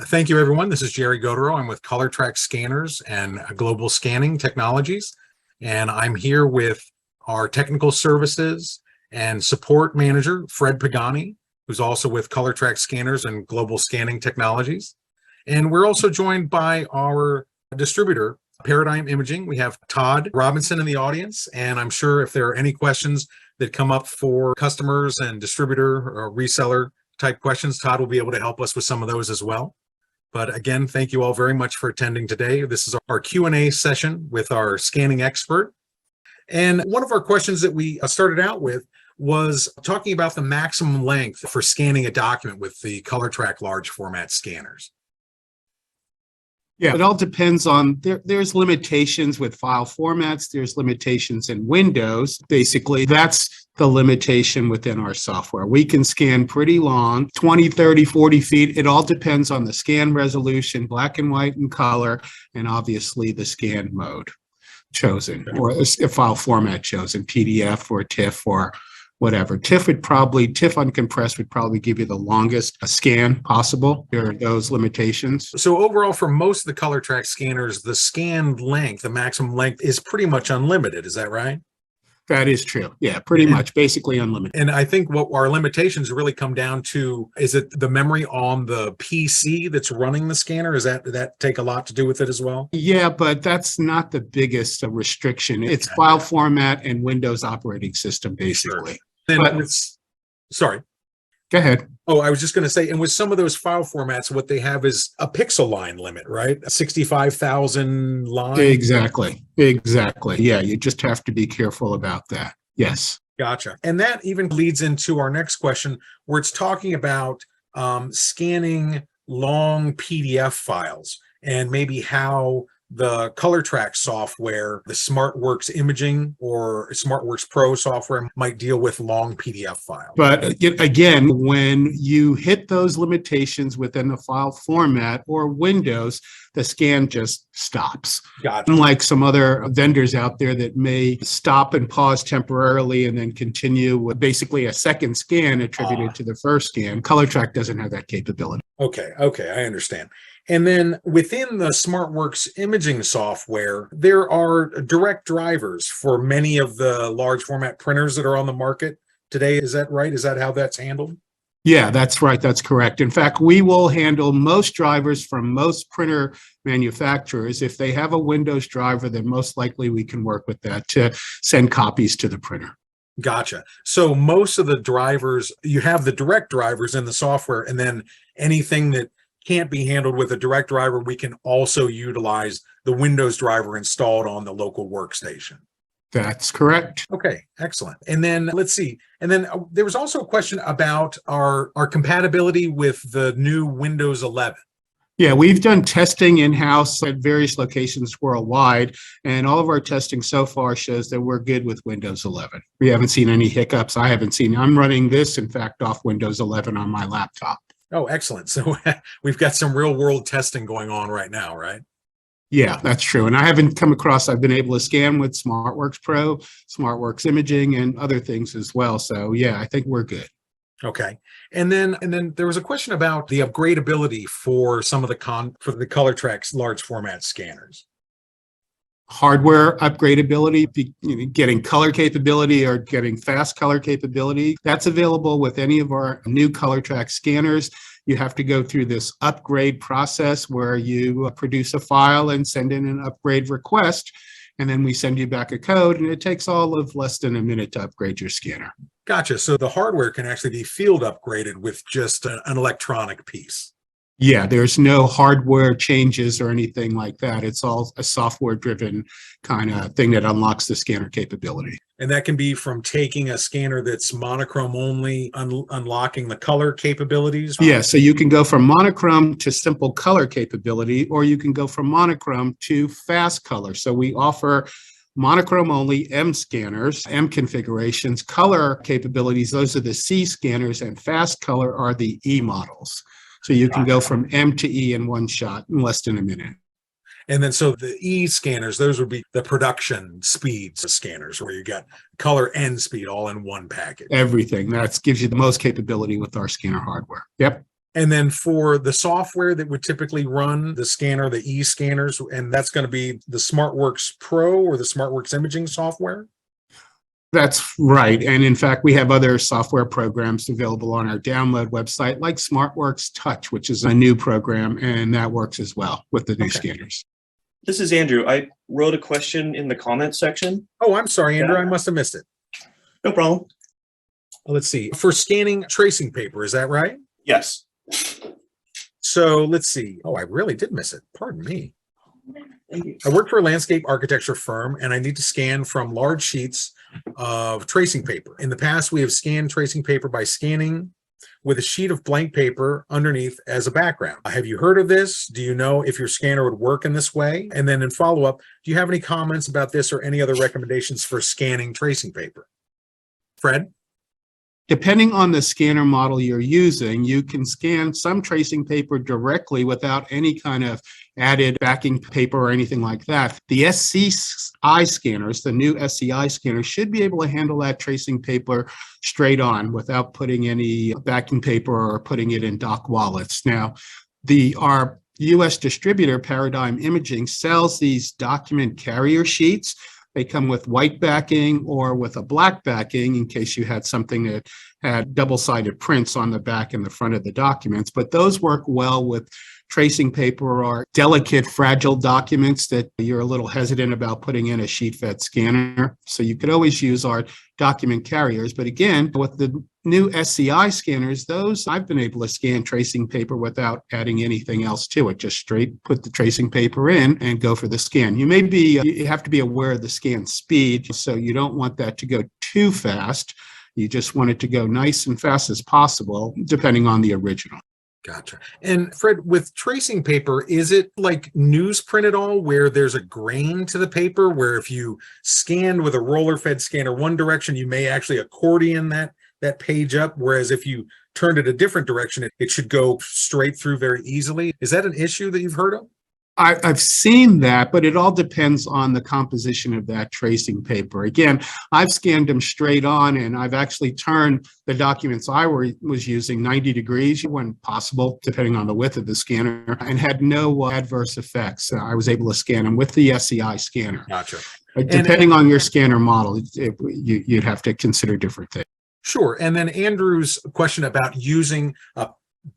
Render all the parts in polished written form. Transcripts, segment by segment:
Thank you, everyone. This is Jerry Gautereaux. I'm with Colortrac Scanners and Global Scanning Technologies, and I'm here with our technical services and support manager, Fred Pagani, who's also with Colortrac Scanners and Global Scanning Technologies. And we're also joined by our distributor, Paradigm Imaging. We have Todd Robinson in the audience, and I'm sure if there are any questions that come up for customers and distributor or reseller type questions, Todd will be able to help us with some of those as well. But again, thank you all very much for attending today. This is our Q&A session with our scanning expert. And one of our questions that we started out with was talking about the maximum length for scanning a document with the Colortrac large format scanners. Yeah, it all depends on, there's limitations with file formats, there's limitations in Windows. Basically, that's the limitation within our software. We can scan pretty long, 20, 30, 40 feet. It all depends on the scan resolution, black and white and color, and obviously the scan mode chosen, or a file format chosen, PDF or TIFF or whatever. TIFF uncompressed would probably give you the longest scan possible. There are those limitations. So overall, for most of the Colortrac scanners, the scan length, the maximum length is pretty much unlimited. Is that right? That is true. Yeah, pretty much, basically unlimited. And I think what our limitations really come down to, is it the memory on the PC that's running the scanner? Did that take a lot to do with it as well? Yeah, but that's not the biggest restriction. It's file format and Windows operating system, basically. Sure. Sorry. Go ahead. Oh, I was just going to say, and with some of those file formats, what they have is a pixel line limit, right? 65,000 lines. Exactly. Yeah, you just have to be careful about that. Yes. Gotcha. And that even leads into our next question, where it's talking about scanning long PDF files and maybe how the Colortrac software, the SmartWorks Imaging or SmartWorks Pro software might deal with long PDF files. But again, when you hit those limitations within the file format or Windows, the scan just stops. Gotcha. Unlike some other vendors out there that may stop and pause temporarily and then continue with basically a second scan attributed to the first scan, Colortrac doesn't have that capability. Okay, I understand. And then within the SmartWorks imaging software, there are direct drivers for many of the large format printers that are on the market today. Is that right? Is that how that's handled? Yeah, that's right. That's correct. In fact, we will handle most drivers from most printer manufacturers. If they have a Windows driver, then most likely we can work with that to send copies to the printer. Gotcha. So most of the drivers, you have the direct drivers in the software, and then anything that can't be handled with a direct driver, we can also utilize the Windows driver installed on the local workstation. That's correct. Okay, excellent. And then let's see. And then there was also a question about our compatibility with the new Windows 11. Yeah, we've done testing in-house at various locations worldwide, and all of our testing so far shows that we're good with Windows 11. We haven't seen any hiccups. I haven't seen. I'm running this, in fact, off Windows 11 on my laptop. Oh, excellent. So we've got some real world testing going on right now, right? Yeah, that's true. And I've been able to scan with SmartWorks Pro, SmartWorks Imaging, and other things as well. So yeah, I think we're good. Okay. And then there was a question about the upgradability for some of the Colortrac large format scanners. Hardware upgradability, getting color capability or getting fast color capability. That's available with any of our new Colortrac scanners. You have to go through this upgrade process where you produce a file and send in an upgrade request, and then we send you back a code, and it takes all of less than a minute to upgrade your scanner. Gotcha. So the hardware can actually be field upgraded with just an electronic piece. Yeah, there's no hardware changes or anything like that. It's all a software-driven kind of thing that unlocks the scanner capability. And that can be from taking a scanner that's monochrome only, unlocking the color capabilities? Yeah, so you can go from monochrome to simple color capability, or you can go from monochrome to fast color. So we offer monochrome only M scanners, M configurations, color capabilities. Those are the C scanners, and fast color are the E models. So you can go from M to E in one shot in less than a minute. And then so the E scanners, those would be the production speeds scanners where you got color and speed all in one package. Everything. That gives you the most capability with our scanner hardware. Yep. And then for the software that would typically run the scanner, the e-scanners, and that's going to be the SmartWorks Pro or the SmartWorks Imaging software? That's right. And in fact, we have other software programs available on our download website, like SmartWorks Touch, which is a new program, and that works as well with the new scanners. This is Andrew. I wrote a question in the comments section. Oh, I'm sorry, Andrew. I must have missed it. No problem. Let's see. For scanning tracing paper, is that right? Yes. So let's see. Oh, I really did miss it. Pardon me. Thank you. I work for a landscape architecture firm, and I need to scan from large sheets of tracing paper. In the past, we have scanned tracing paper by scanning with a sheet of blank paper underneath as a background. Have you heard of this? Do you know if your scanner would work in this way? And then in follow-up, do you have any comments about this or any other recommendations for scanning tracing paper? Fred? Depending on the scanner model you're using, you can scan some tracing paper directly without any kind of added backing paper or anything like that. The SCI scanners, the new SCI scanners, should be able to handle that tracing paper straight on without putting any backing paper or putting it in dock wallets. Now, our US distributor, Paradigm Imaging, sells these document carrier sheets. They come with white backing or with a black backing in case you had something that had double-sided prints on the back and the front of the documents. But those work well with tracing paper or delicate, fragile documents that you're a little hesitant about putting in a sheet-fed scanner. So you could always use our document carriers. But again, with the new SCI scanners, those I've been able to scan tracing paper without adding anything else to it. Just straight put the tracing paper in and go for the scan. You have to be aware of the scan speed, so you don't want that to go too fast. You just want it to go nice and fast as possible, depending on the original. Gotcha. And Fred, with tracing paper, is it like newsprint at all, where there's a grain to the paper, where if you scanned with a roller-fed scanner one direction, you may actually accordion that page up, whereas if you turned it a different direction, it should go straight through very easily? Is that an issue that you've heard of? I've seen that, but it all depends on the composition of that tracing paper. Again, I've scanned them straight on, and I've actually turned the documents I was using 90 degrees when possible, depending on the width of the scanner, and had no adverse effects. I was able to scan them with the SCI scanner. Gotcha. Depending on your scanner model, you'd have to consider different things. Sure. And then Andrew's question about using a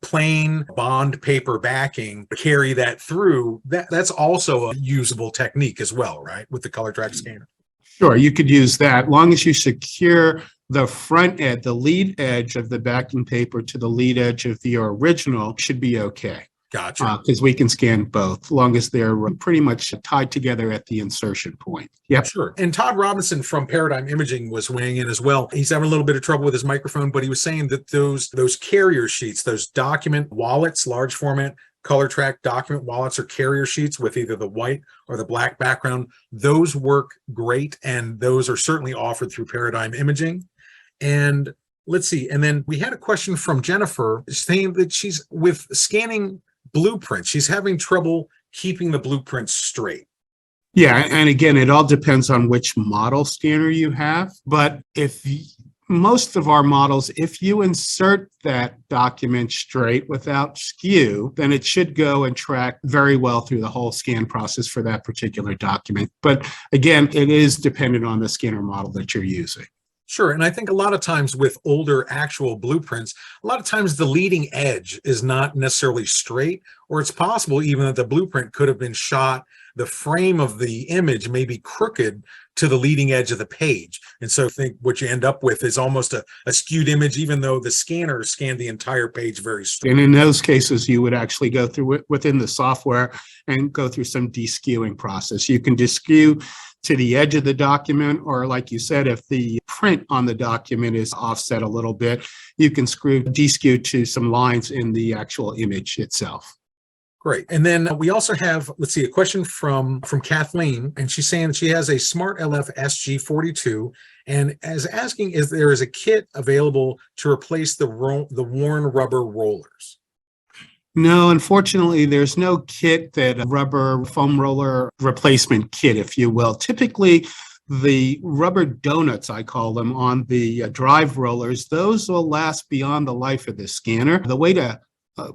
plain bond paper backing to carry that through, that's also a usable technique as well, right? With the Colortrac scanner. Sure, you could use that, long as you secure the front edge, the lead edge of the backing paper to the lead edge of your original, should be okay. Gotcha. Because we can scan both, long as they're pretty much tied together at the insertion point. Yep. Sure. And Todd Robinson from Paradigm Imaging was weighing in as well. He's having a little bit of trouble with his microphone, but he was saying that those carrier sheets, those document wallets, large format Colortrac document wallets or carrier sheets with either the white or the black background, those work great. And those are certainly offered through Paradigm Imaging. And let's see. And then we had a question from Jennifer saying that she's with scanning blueprints. She's having trouble keeping the blueprints straight. Yeah, and again, it all depends on which model scanner you have. But most of our models, if you insert that document straight without skew, then it should go and track very well through the whole scan process for that particular document. But again, it is dependent on the scanner model that you're using. Sure. And I think a lot of times with older actual blueprints, a lot of times the leading edge is not necessarily straight, or it's possible even that the blueprint could have been shot, the frame of the image may be crooked to the leading edge of the page. And so I think what you end up with is almost a skewed image, even though the scanner scanned the entire page very straight. And in those cases, you would actually go through it within the software and go through some deskewing process. You can deskew to the edge of the document, or like you said, if the print on the document is offset a little bit, you can deskew to some lines in the actual image itself. Great. And then we also have, let's see, a question from Kathleen, and she's saying that she has a Smart LF SG42 and is asking if there is a kit available to replace the worn rubber rollers. No, unfortunately, there's no kit, that rubber foam roller replacement kit, if you will. Typically, the rubber donuts, I call them, on the drive rollers, those will last beyond the life of the scanner. The way to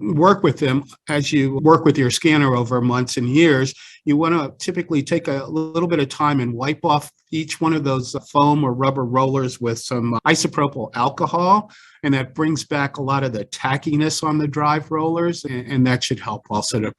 work with them, as you work with your scanner over months and years, you want to typically take a little bit of time and wipe off each one of those foam or rubber rollers with some isopropyl alcohol. And that brings back a lot of the tackiness on the drive rollers, and that should help also to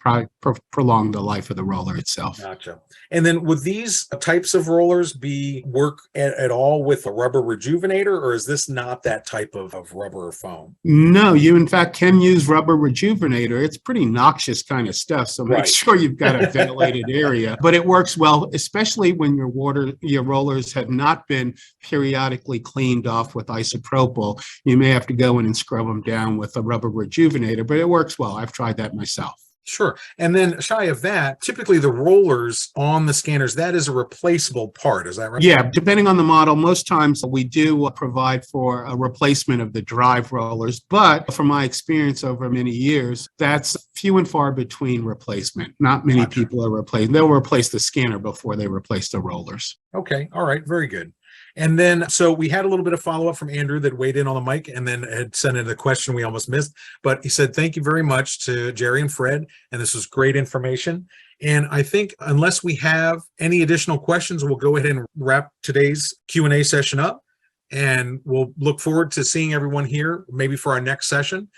prolong the life of the roller itself. Gotcha. And then would these types of rollers work at all with a rubber rejuvenator, or is this not that type of rubber or foam? No, you in fact can use rubber rejuvenator. It's pretty noxious kind of stuff, so make sure you've got a ventilated area. But it works well, especially when your rollers have not been periodically cleaned off with isopropyl. You may have to go in and scrub them down with a rubber rejuvenator, but it works well. I've tried that myself. Sure. And then shy of that, typically the rollers on the scanners, that is a replaceable part. Is that right? Yeah, depending on the model, most times we do provide for a replacement of the drive rollers. But from my experience over many years, that's few and far between replacement. Not many people are replacing. They'll replace the scanner before they replace the rollers. Okay. All right. Very good. And then, so we had a little bit of follow-up from Andrew that weighed in on the mic and then had sent in a question we almost missed. But he said, thank you very much to Jerry and Fred. And this was great information. And I think unless we have any additional questions, we'll go ahead and wrap today's Q&A session up. And we'll look forward to seeing everyone here, maybe for our next session.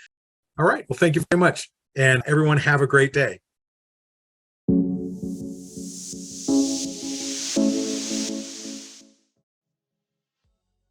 All right. Well, thank you very much. And everyone have a great day.